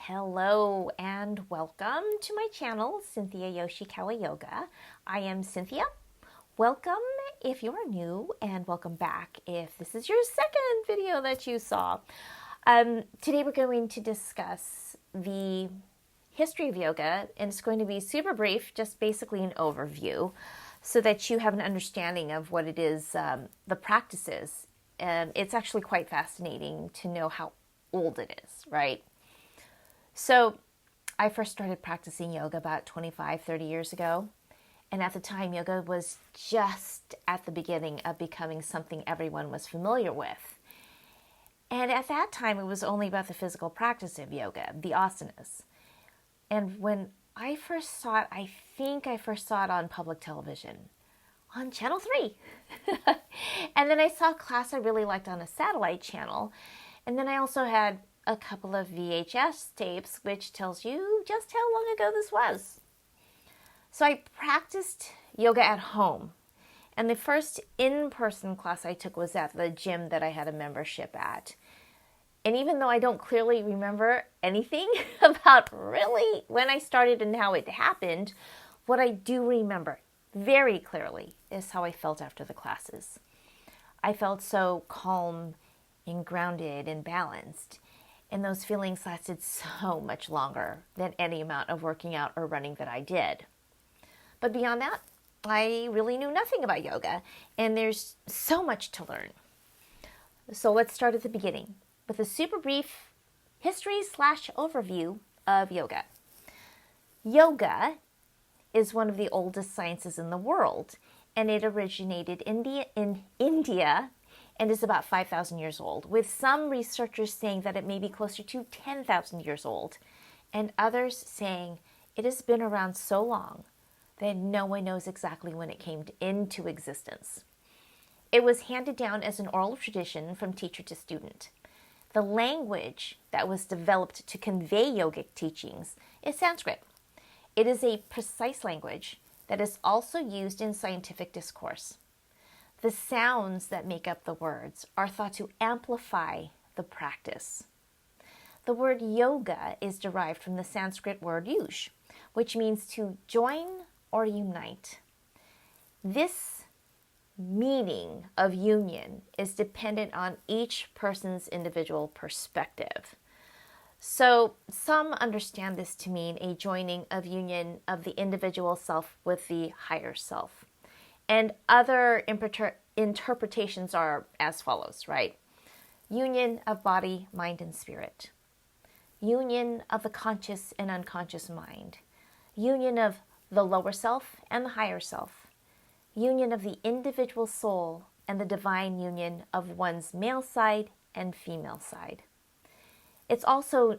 Hello and welcome to my channel, Cynthia Yoshikawa Yoga. I am Cynthia. Welcome if you're new and welcome back if this is your second video that you saw. Today we're going to discuss the history of yoga, and it's going to be super brief, just basically an overview so that you have an understanding of what it is, the practices. It's actually quite fascinating to know how old it is, right? So I first started practicing yoga about 25, 30 years ago. And at the time, yoga was just at the beginning of becoming something everyone was familiar with. And at that time, it was only about the physical practice of yoga, the asanas. And when I first saw it, I think I first saw it on public television, on Channel 3. And then I saw a class I really liked on a satellite channel. And then I also had a couple of VHS tapes, which tells you just how long ago this was. So I practiced yoga at home. And the first in-person class I took was at the gym that I had a membership at. And even though I don't clearly remember anything about really when I started and how it happened, what I do remember very clearly is how I felt after the classes. I felt so calm and grounded and balanced. And those feelings lasted so much longer than any amount of working out or running that I did. But beyond that, I really knew nothing about yoga, and there's so much to learn. So let's start at the beginning with a super brief history/overview of yoga. Yoga is one of the oldest sciences in the world, and it originated in India and is about 5,000 years old, with some researchers saying that it may be closer to 10,000 years old, and others saying it has been around so long that no one knows exactly when it came into existence. It was handed down as an oral tradition from teacher to student. The language that was developed to convey yogic teachings is Sanskrit. It is a precise language that is also used in scientific discourse. The sounds that make up the words are thought to amplify the practice. The word yoga is derived from the Sanskrit word yuj, which means to join or unite. This meaning of union is dependent on each person's individual perspective. So some understand this to mean a joining of union of the individual self with the higher self. And other interpretations are as follows, right? Union of body, mind, and spirit. Union of the conscious and unconscious mind. Union of the lower self and the higher self. Union of the individual soul and the divine union of one's male side and female side. It's also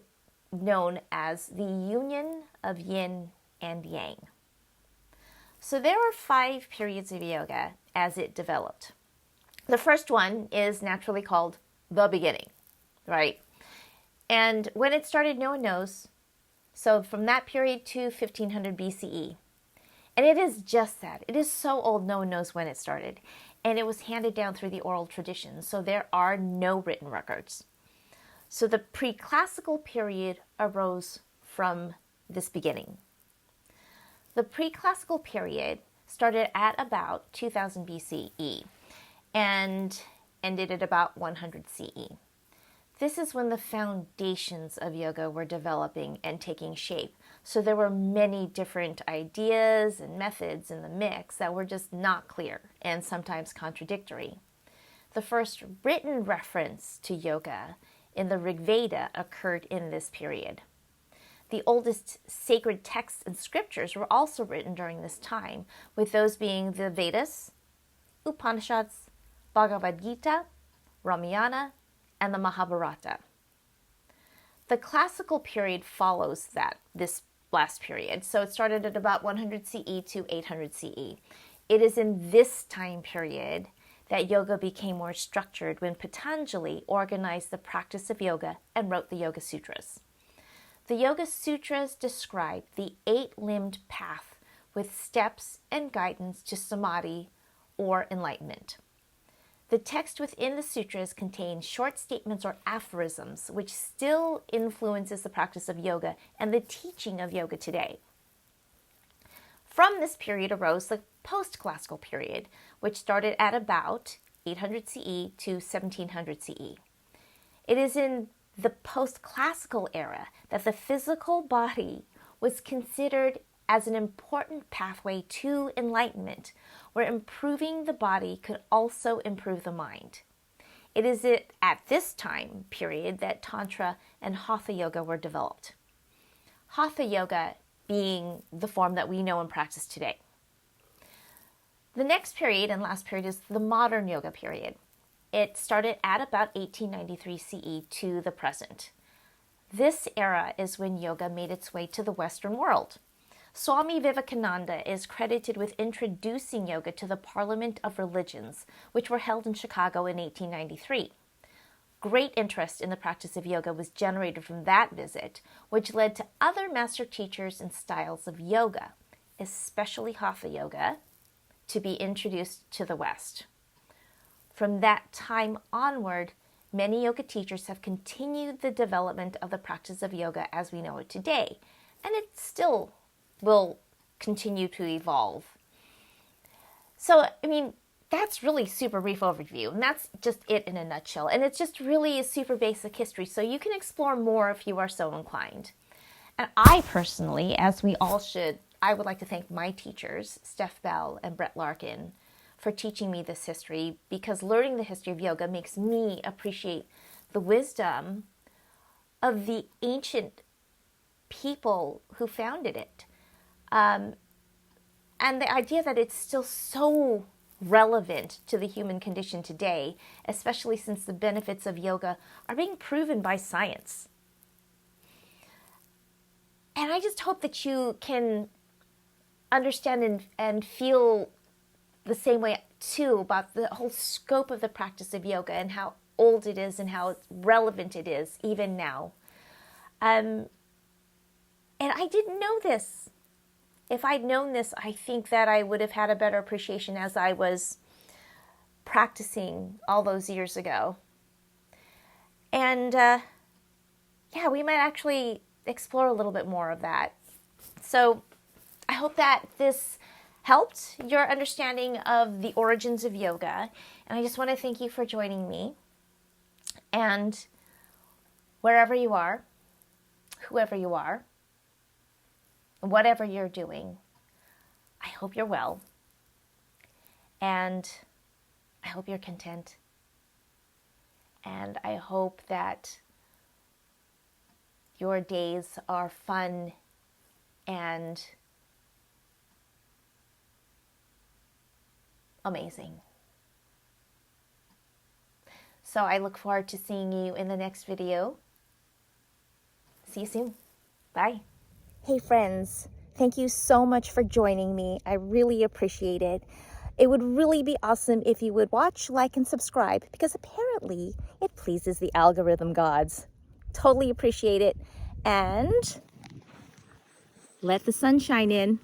known as the union of yin and yang. So there are 5 periods of yoga as it developed. The first one is naturally called the beginning, right? And when it started, no one knows. So from that period to 1500 BCE. And it is just that. It is so old, no one knows when it started. And it was handed down through the oral tradition, so there are no written records. So the pre-classical period arose from this beginning. The pre-classical period started at about 2000 BCE and ended at about 100 CE. This is when the foundations of yoga were developing and taking shape. So there were many different ideas and methods in the mix that were just not clear and sometimes contradictory. The first written reference to yoga in the Rig Veda occurred in this period. The oldest sacred texts and scriptures were also written during this time, with those being the Vedas, Upanishads, Bhagavad Gita, Ramayana, and the Mahabharata. The classical period follows this last period, so it started at about 100 CE to 800 CE. It is in this time period that yoga became more structured when Patanjali organized the practice of yoga and wrote the Yoga Sutras. The Yoga Sutras describe the 8-limbed path with steps and guidance to samadhi or enlightenment. The text within the sutras contains short statements or aphorisms, which still influences the practice of yoga and the teaching of yoga today. From this period arose the post-classical period, which started at about 800 CE to 1700 CE. It is in the post-classical era that the physical body was considered as an important pathway to enlightenment, where improving the body could also improve the mind. It is at this time period that Tantra and Hatha Yoga were developed. Hatha Yoga being the form that we know and practice today. The next period and last period is the modern yoga period. It started at about 1893 CE to the present. This era is when yoga made its way to the Western world. Swami Vivekananda is credited with introducing yoga to the Parliament of Religions, which were held in Chicago in 1893. Great interest in the practice of yoga was generated from that visit, which led to other master teachers and styles of yoga, especially Hatha Yoga, to be introduced to the West. From that time onward, many yoga teachers have continued the development of the practice of yoga as we know it today, and it still will continue to evolve. So, that's really super brief overview, and that's just it in a nutshell. And it's just really a super basic history, so you can explore more if you are so inclined. And I personally, as we all should, I would like to thank my teachers, Steph Bell and Brett Larkin, for teaching me this history, because learning the history of yoga makes me appreciate the wisdom of the ancient people who founded it. And the idea that it's still so relevant to the human condition today, especially since the benefits of yoga are being proven by science. And I just hope that you can understand and feel the same way too about the whole scope of the practice of yoga and how old it is and how relevant it is even now. And I didn't know this. If I'd known this, I think that I would have had a better appreciation as I was practicing all those years ago. And we might actually explore a little bit more of that. So I hope that this helped your understanding of the origins of yoga. And I just want to thank you for joining me. And wherever you are, whoever you are, whatever you're doing, I hope you're well. And I hope you're content. And I hope that your days are fun and amazing. So I look forward to seeing you in the next video. See you soon. Bye. Hey friends, thank you so much for joining me. I really appreciate it. It would really be awesome if you would watch, like, and subscribe, because apparently it pleases the algorithm gods. Totally appreciate it. And let the sun shine in.